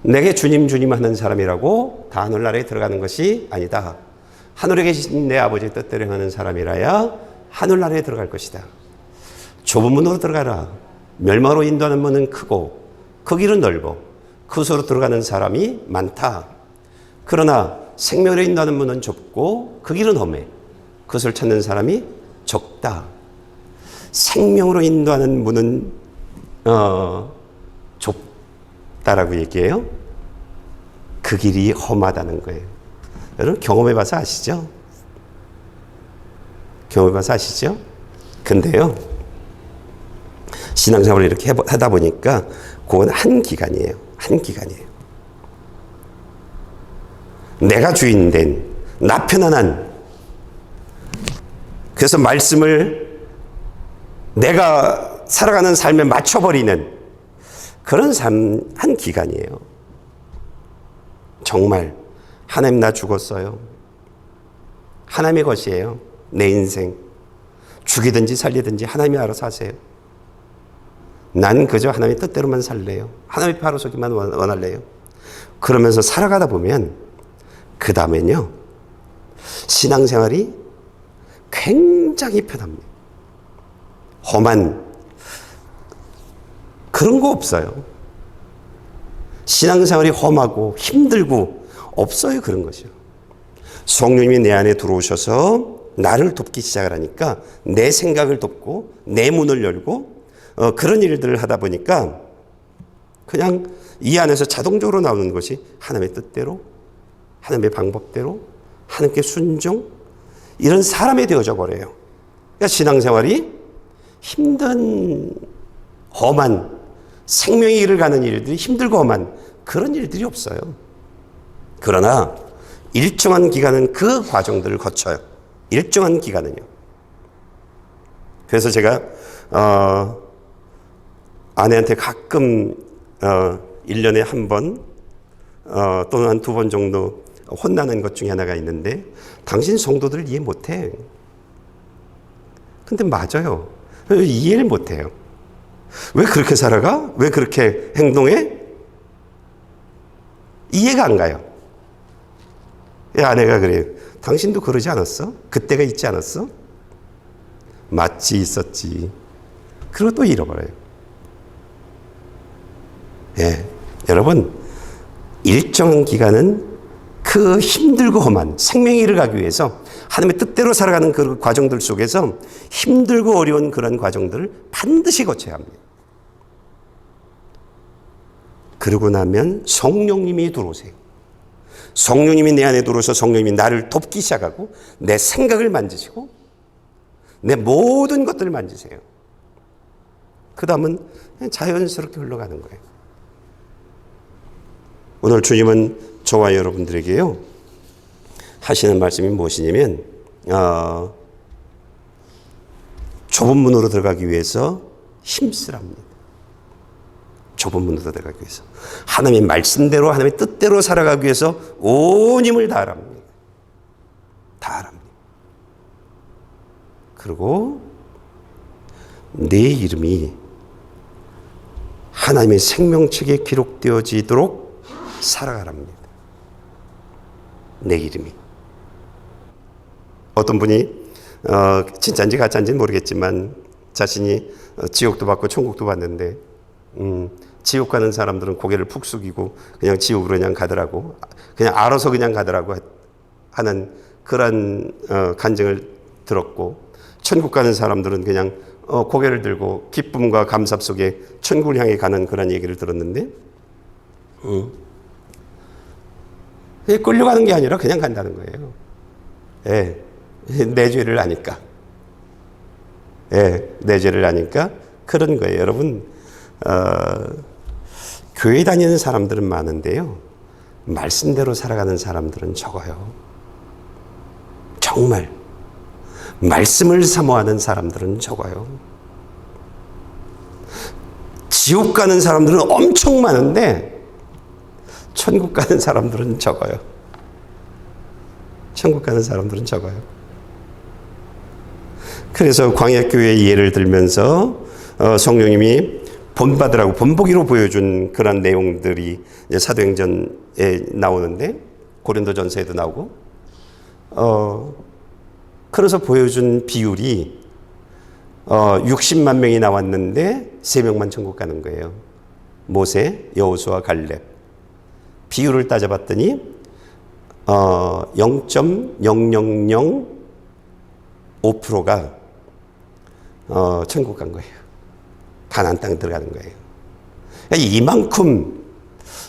내게 주님 주님 하는 사람이라고 다 하늘나라에 들어가는 것이 아니다. 하늘에 계신 내 아버지의 뜻대로 행하는 사람이라야 하늘나라에 들어갈 것이다. 좁은 문으로 들어가라. 멸망으로 인도하는 문은 크고 그 길은 넓어 그곳으로 들어가는 사람이 많다. 그러나 생명으로 인도하는 문은 좁고 그 길은 험해 그것을 찾는 사람이 적다. 생명으로 인도하는 문은 좁다라고 얘기해요. 그 길이 험하다는 거예요. 여러분 경험해 봐서 아시죠? 경험해 봐서 아시죠? 근데요 신앙생활을 이렇게 하다 보니까 그건 한 기간이에요. 한 기간이에요. 내가 주인된 나 편안한 그래서 말씀을 내가 살아가는 삶에 맞춰버리는 그런 삶 한 기간이에요. 정말 하나님 나 죽었어요. 하나님의 것이에요. 내 인생 죽이든지 살리든지 하나님이 알아서 하세요. 난 그저 하나님의 뜻대로만 살래요. 하나님의 바로 서기만 원할래요. 그러면서 살아가다 보면 그 다음엔요 신앙생활이 굉장히 편합니다. 험한 그런 거 없어요. 신앙생활이 험하고 힘들고 없어요. 그런 것이요. 성령님이 내 안에 들어오셔서 나를 돕기 시작을 하니까 내 생각을 돕고 내 문을 열고 그런 일들을 하다 보니까 그냥 이 안에서 자동적으로 나오는 것이 하나님의 뜻대로 하나님의 방법대로 하나님께 순종 이런 사람이 되어져 버려요. 그러니까 신앙생활이 힘든 험한 생명의 길을 가는 일들이 힘들고 험한 그런 일들이 없어요. 그러나 일정한 기간은 그 과정들을 거쳐요. 일정한 기간은요. 그래서 제가 아내한테 가끔 1년에 한 번 또는 한 2번 정도 혼나는 것 중에 하나가 있는데 당신 성도들을 이해 못해. 근데 맞아요. 이해를 못해요. 왜 그렇게 살아가? 왜 그렇게 행동해? 이해가 안 가요. 아내가 그래요. 당신도 그러지 않았어? 그때가 있지 않았어? 맞지, 있었지. 그리고 또 잃어버려요. 예, 여러분 일정한 기간은 그 힘들고 험한 생명의 길을 가기 위해서 하나님의 뜻대로 살아가는 그 과정들 속에서 힘들고 어려운 그런 과정들을 반드시 거쳐야 합니다. 그러고 나면 성령님이 들어오세요. 성령님이 내 안에 들어오셔서 성령님이 나를 돕기 시작하고 내 생각을 만지시고 내 모든 것들을 만지세요. 그 다음은 그냥 자연스럽게 흘러가는 거예요. 오늘 주님은 저와 여러분들에게요 하시는 말씀이 무엇이냐면 좁은 문으로 들어가기 위해서 힘쓰랍니다. 좁은 문으로 들어가기 위해서 하나님의 말씀대로 하나님의 뜻대로 살아가기 위해서 온 힘을 다하랍니다. 다하랍니다. 그리고 내 이름이 하나님의 생명책에 기록되어지도록 살아가랍니다. 내 이름이. 어떤 분이 진짜인지 가짜인지는 모르겠지만 자신이 지옥도 받고 천국도 받는데 지옥 가는 사람들은 고개를 푹 숙이고 그냥 지옥으로 그냥 가더라고. 그냥 알아서 그냥 가더라고 하는 그런 간증을 들었고 천국 가는 사람들은 그냥 고개를 들고 기쁨과 감사 속에 천국을 향해 가는 그런 얘기를 들었는데 끌려가는 게 아니라 그냥 간다는 거예요. 예, 내 죄를 아니까. 예, 내 죄를 아니까 그런 거예요. 여러분 교회 다니는 사람들은 많은데요. 말씀대로 살아가는 사람들은 적어요. 정말. 말씀을 사모하는 사람들은 적어요. 지옥 가는 사람들은 엄청 많은데 천국 가는 사람들은 적어요. 천국 가는 사람들은 적어요. 그래서 광야교회의 예를 들면서 성령님이 본받으라고 본보기로 보여준 그런 내용들이 이제 사도행전에 나오는데 고린도전서에도 나오고 그래서 보여준 비율이 60만 명이 나왔는데 3명만 천국 가는 거예요. 모세, 여호수아, 갈렙. 비율을 따져봤더니 0.0005%가 천국 간 거예요. 가나안 땅 들어가는 거예요. 그러니까 이만큼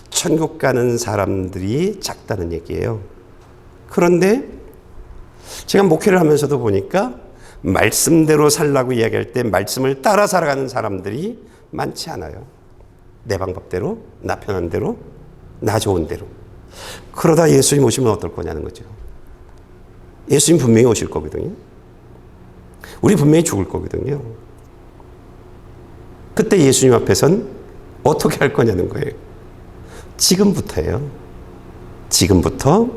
천국 가는 사람들이 작다는 얘기예요. 그런데 제가 목회를 하면서도 보니까 말씀대로 살라고 이야기할 때 말씀을 따라 살아가는 사람들이 많지 않아요. 내 방법대로, 나 편한 대로, 나 좋은 대로. 그러다 예수님 오시면 어떨 거냐는 거죠. 예수님 분명히 오실 거거든요. 우리 분명히 죽을 거거든요. 그때 예수님 앞에선 어떻게 할 거냐는 거예요. 지금부터예요. 지금부터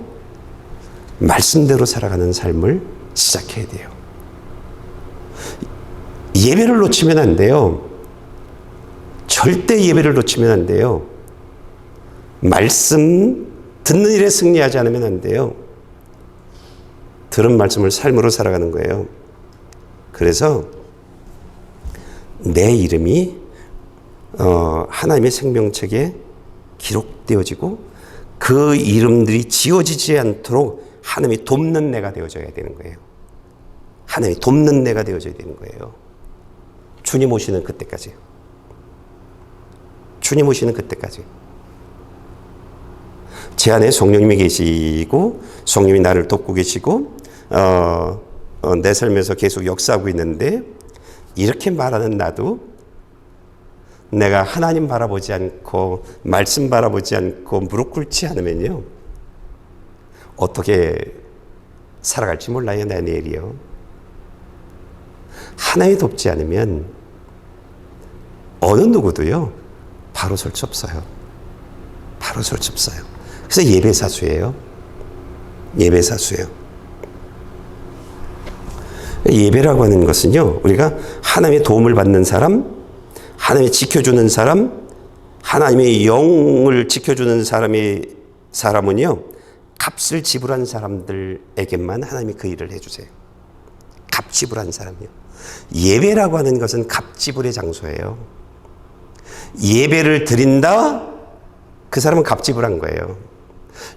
말씀대로 살아가는 삶을 시작해야 돼요. 예배를 놓치면 안 돼요. 절대 예배를 놓치면 안 돼요. 말씀 듣는 일에 승리하지 않으면 안 돼요. 들은 말씀을 삶으로 살아가는 거예요. 그래서 내 이름이 하나님의 생명책에 기록되어지고 그 이름들이 지워지지 않도록 하나님이 돕는 내가 되어져야 되는 거예요. 하나님이 돕는 내가 되어져야 되는 거예요. 주님 오시는 그때까지. 주님 오시는 그때까지. 제 안에 성령님이 계시고 성령님이 나를 돕고 계시고 내 삶에서 계속 역사하고 있는데 이렇게 말하는 나도 내가 하나님 바라보지 않고 말씀 바라보지 않고 무릎 꿇지 않으면요 어떻게 살아갈지 몰라요. 내 내일이요. 하나님 돕지 않으면 어느 누구도요 바로 설 수 없어요. 바로 설 수 없어요. 그래서 예배사수예요. 예배사수예요. 예배라고 하는 것은요, 우리가 하나님의 도움을 받는 사람, 하나님이 지켜주는 사람, 하나님의 영을 지켜주는 사람은요, 값을 지불한 사람들에게만 하나님이 그 일을 해주세요. 값 지불한 사람이요. 예배라고 하는 것은 값 지불의 장소예요. 예배를 드린다? 그 사람은 값 지불한 거예요.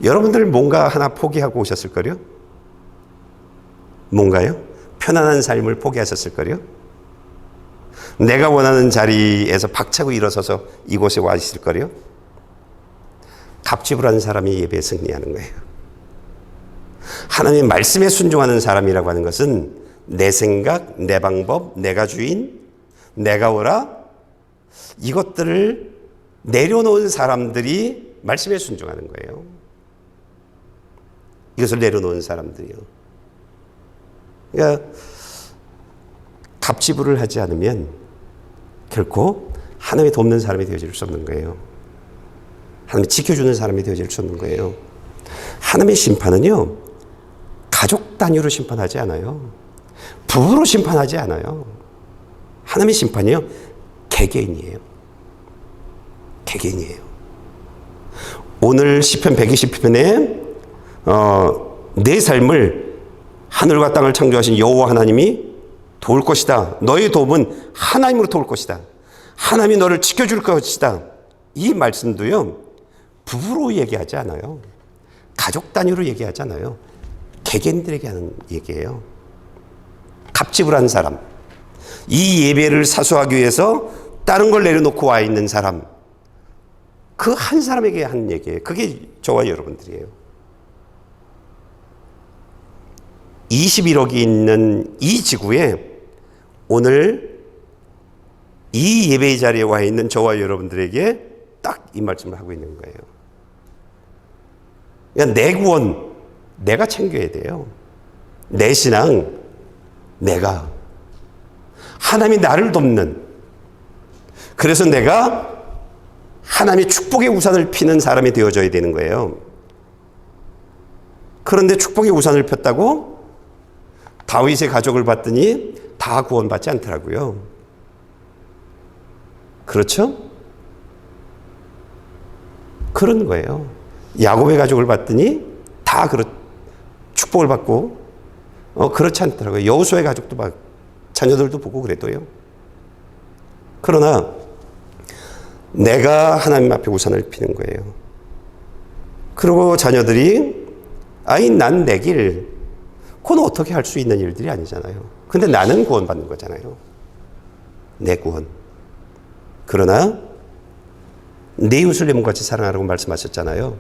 여러분들 뭔가 하나 포기하고 오셨을 거요? 뭔가요? 편안한 삶을 포기하셨을 거요? 내가 원하는 자리에서 박차고 일어서서 이곳에 와 있을 거요? 값 지불한 사람이 예배에 승리하는 거예요. 하나님의 말씀에 순종하는 사람이라고 하는 것은 내 생각, 내 방법, 내가 주인, 내가 오라 이것들을 내려놓은 사람들이 말씀에 순종하는 거예요. 이것을 내려놓은 사람들이요. 그러니까 값 지불을 하지 않으면 결코 하나님이 돕는 사람이 되어질 수 없는 거예요. 하나님이 지켜주는 사람이 되어질 수 없는 거예요. 하나님의 심판은요, 가족 단위로 심판하지 않아요. 부부로 심판하지 않아요. 하나님의 심판이요, 개개인이에요. 개개인이에요. 오늘 시편 120편에 내 삶을 하늘과 땅을 창조하신 여호와 하나님이 도울 것이다. 너의 도움은 하나님으로 도울 것이다. 하나님이 너를 지켜줄 것이다. 이 말씀도요, 부부로 얘기하지 않아요. 가족 단위로 얘기하지 않아요. 개개인들에게 하는 얘기예요. 값지불한 사람, 이 예배를 사수하기 위해서 다른 걸 내려놓고 와 있는 사람, 그 한 사람에게 한 얘기예요. 그게 저와 여러분들이에요. 21억이 있는 이 지구에 오늘 이 예배의 자리에 와 있는 저와 여러분들에게 딱 이 말씀을 하고 있는 거예요. 그러니까 내 구원 내가 챙겨야 돼요. 내 신앙 내가. 하나님이 나를 돕는, 그래서 내가 하나님의 축복의 우산을 피는 사람이 되어져야 되는 거예요. 그런데 축복의 우산을 폈다고 다윗의 가족을 봤더니 다 구원받지 않더라고요. 그렇죠? 그런 거예요. 야곱의 가족을 봤더니 다 축복을 받고 그렇지 않더라고요. 여호수아의 가족도 자녀들도 보고 그래도요. 그러나 내가 하나님 앞에 우산을 피는 거예요. 그리고 자녀들이 난 내 길, 그건 어떻게 할 수 있는 일들이 아니잖아요. 근데 나는 구원받는 거잖아요. 내 구원. 그러나 내 이웃을 내 몸같이 사랑하라고 말씀하셨잖아요.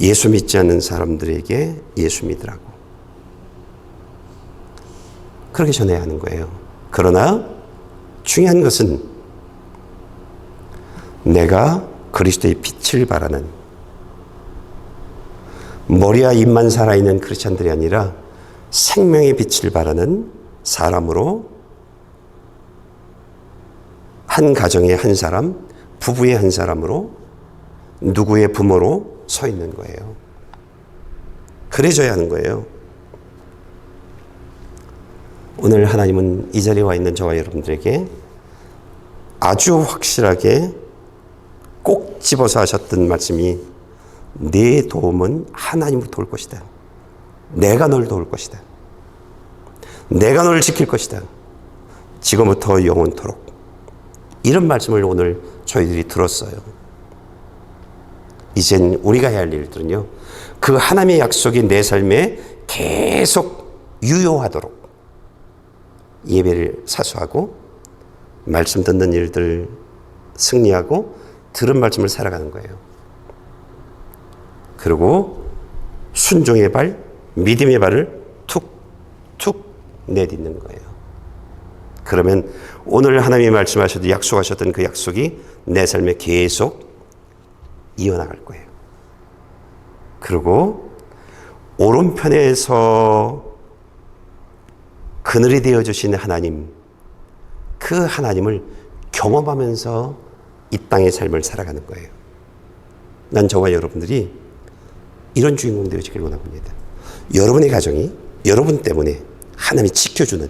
예수 믿지 않는 사람들에게 예수 믿으라고. 그렇게 전해야 하는 거예요. 그러나 중요한 것은 내가 그리스도의 빛을 바라는, 머리와 입만 살아있는 크리스찬들이 아니라 생명의 빛을 바라는 사람으로, 한 가정의 한 사람, 부부의 한 사람으로, 누구의 부모로 서 있는 거예요. 그래져야 하는 거예요. 오늘 하나님은 이 자리에 와 있는 저와 여러분들에게 아주 확실하게 꼭 집어서 하셨던 말씀이, 네 도움은 하나님으로부터 올 것이다. 내가 널 도울 것이다. 내가 너를 지킬 것이다. 지금부터 영원토록. 이런 말씀을 오늘 저희들이 들었어요. 이젠 우리가 해야 할 일들은요, 그 하나님의 약속이 내 삶에 계속 유효하도록 예배를 사수하고 말씀 듣는 일들 승리하고 들은 말씀을 살아가는 거예요. 그리고 순종의 발, 믿음의 발을 툭툭 내딛는 거예요. 그러면 오늘 하나님이 말씀하셔도 약속하셨던 그 약속이 내 삶에 계속 이어나갈 거예요. 그리고 오른편에서 그늘이 되어주신 하나님, 그 하나님을 경험하면서 이 땅의 삶을 살아가는 거예요. 난 저와 여러분들이 이런 주인공 되어지길 원합니다. 여러분의 가정이 여러분 때문에 하나님이 지켜주는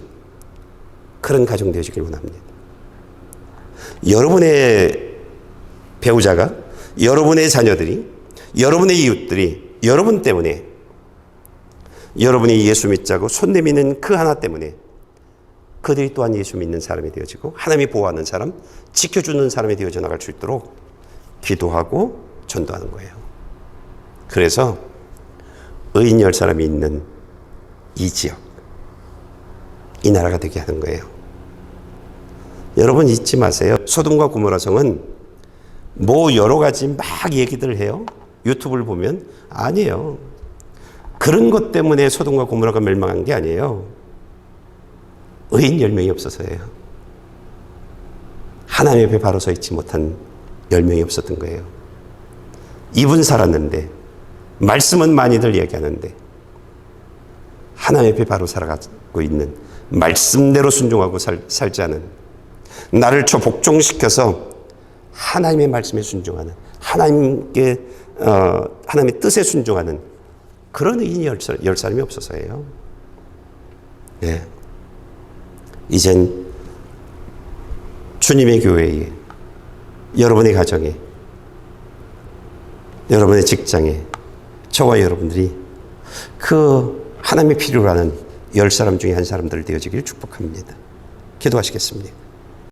그런 가정 되어지길 원합니다. 여러분의 배우자가, 여러분의 자녀들이, 여러분의 이웃들이 여러분 때문에, 여러분이 예수 믿자고 손 내미는 그 하나 때문에 그들이 또한 예수 믿는 사람이 되어지고 하나님이 보호하는 사람, 지켜주는 사람이 되어져 나갈 수 있도록 기도하고 전도하는 거예요. 그래서 의인 10사람이 있는 이 지역, 이 나라가 되게 하는 거예요. 여러분 잊지 마세요. 소돔과 고모라 성은 뭐 여러 가지 막 얘기들 해요. 유튜브를 보면 아니에요. 그런 것 때문에 소돔과 고모라가 멸망한 게 아니에요. 의인 10명이 없어서예요. 하나님 옆에 바로 서 있지 못한 10명이 없었던 거예요. 입은 살았는데, 말씀은 많이들 얘기하는데, 하나님 옆에 바로 살아가고 있는, 말씀대로 순종하고 살지 않은, 나를 복종시켜서 하나님의 말씀에 순종하는, 하나님의 뜻에 순종하는 그런 의인이 10사람이 없어서예요. 네. 이젠 주님의 교회에, 여러분의 가정에, 여러분의 직장에 저와 여러분들이 그 하나님의 필요로 하는 10사람 중에 한 사람들 되어지기를 축복합니다. 기도하시겠습니다.